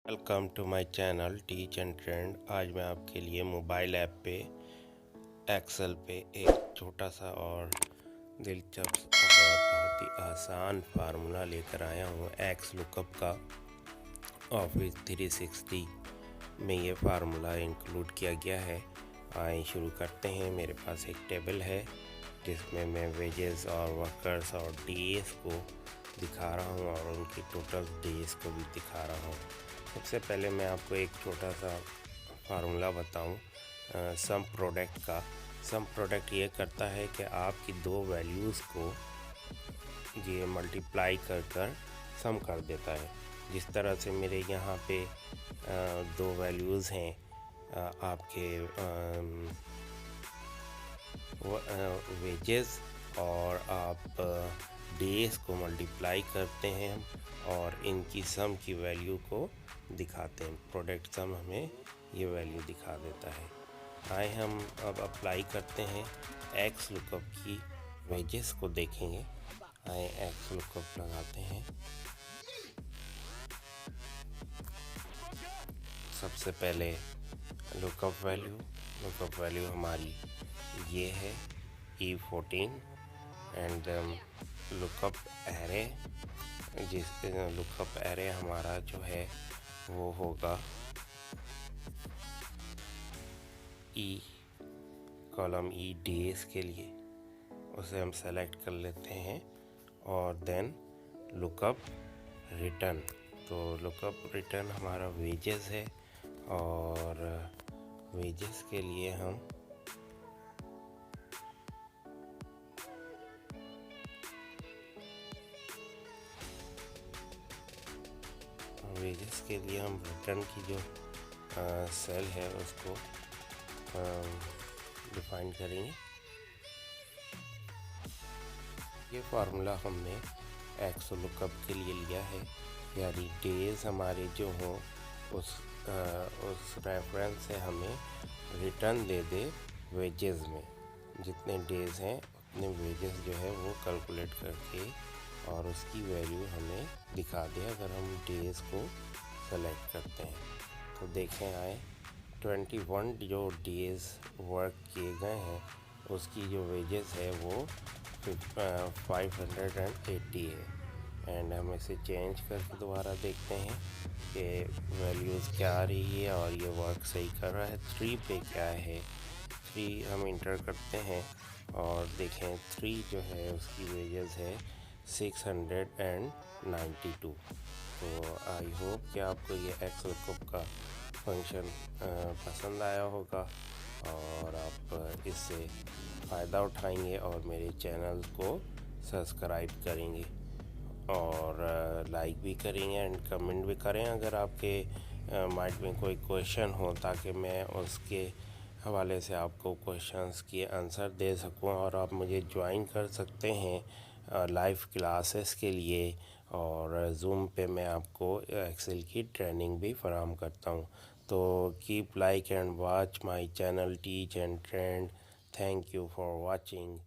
Welcome to my channel teach and trend. आज मैं आपके लिए मोबाइल ऐप पे एक्सेल पे एक छोटा सा और दिलचस्प और बहुत ही आसान फार्मूला लेकर आया हूँ। एक्स लुकअप का ऑफिस 360 में ये फार्मूला इंक्लूड किया गया है। आइए शुरू करते हैं। मेरे पास एक टेबल है जिसमें मैं वेजेस और वर्कर्स और डीएस को दिखा रहा हूँ और उनकी टोटल डेज को भी दिखा रहा हूँ। सबसे पहले मैं आपको एक छोटा सा फार्मूला बताऊं सम प्रोडक्ट का। सम प्रोडक्ट ये करता है कि आपकी दो वैल्यूज़ को ये मल्टीप्लाई कर सम कर देता है। जिस तरह से मेरे यहाँ पे दो वैल्यूज़ हैं आपके वेजेस और आप डेज को मल्टीप्लाई करते हैं और इनकी सम की वैल्यू को दिखाते हैं। प्रोडक्ट सम हमें ये वैल्यू दिखा देता है। आए हम अब अप्लाई करते हैं एक्स लुकअप की वेजेस को देखेंगे। आए एक्स लुकअप लगाते हैं। सबसे पहले लुकअप वैल्यू हमारी ये है E14 and lookup array lookup array हमारा जो है वो होगा कॉलम ई डेज के लिए, उसे हम सेलेक्ट कर लेते हैं और देन लुकअप रिटर्न। तो लुकअप रिटर्न हमारा वेजेस है और वेजेस के लिए हम रिटर्न की जो सेल है उसको डिफाइन करेंगे। ये फार्मूला हमने एक्स लुकअप के लिए लिया है, यानी डेज हमारे जो हों उस रेफरेंस से हमें रिटर्न दे दे वेजेस में। जितने डेज हैं उतने वेजेस जो है वो कैलकुलेट करके और उसकी वैल्यू हमें दिखा दे अगर हम डेज को सेलेक्ट करते हैं। तो देखें आए 21 जो डेज वर्क किए गए हैं उसकी जो वेजेस है वो 580 है। एंड हम इसे चेंज करके दोबारा देखते हैं कि वैल्यूज़ क्या आ रही है और ये वर्क सही कर रहा है। 3 पे क्या है, 3 हम इंटर करते हैं और देखें 3 जो है उसकी वेजेस है 692। तो आई होप कि आपको ये एक्स लुकअप का फंक्शन पसंद आया होगा और आप इससे फ़ायदा उठाएंगे और मेरे चैनल को सब्सक्राइब करेंगे और लाइक भी करेंगे एंड कमेंट भी करें अगर आपके माइंड में कोई क्वेश्चन हो, ताकि मैं उसके हवाले से आपको क्वेश्चंस के आंसर दे सकूं। और आप मुझे ज्वाइन कर सकते हैं लाइव क्लासेस के लिए और जूम पे मैं आपको एक्सेल की ट्रेनिंग भी फराहम करता हूं। तो keep like and watch my channel teach and trend. Thank you for watching.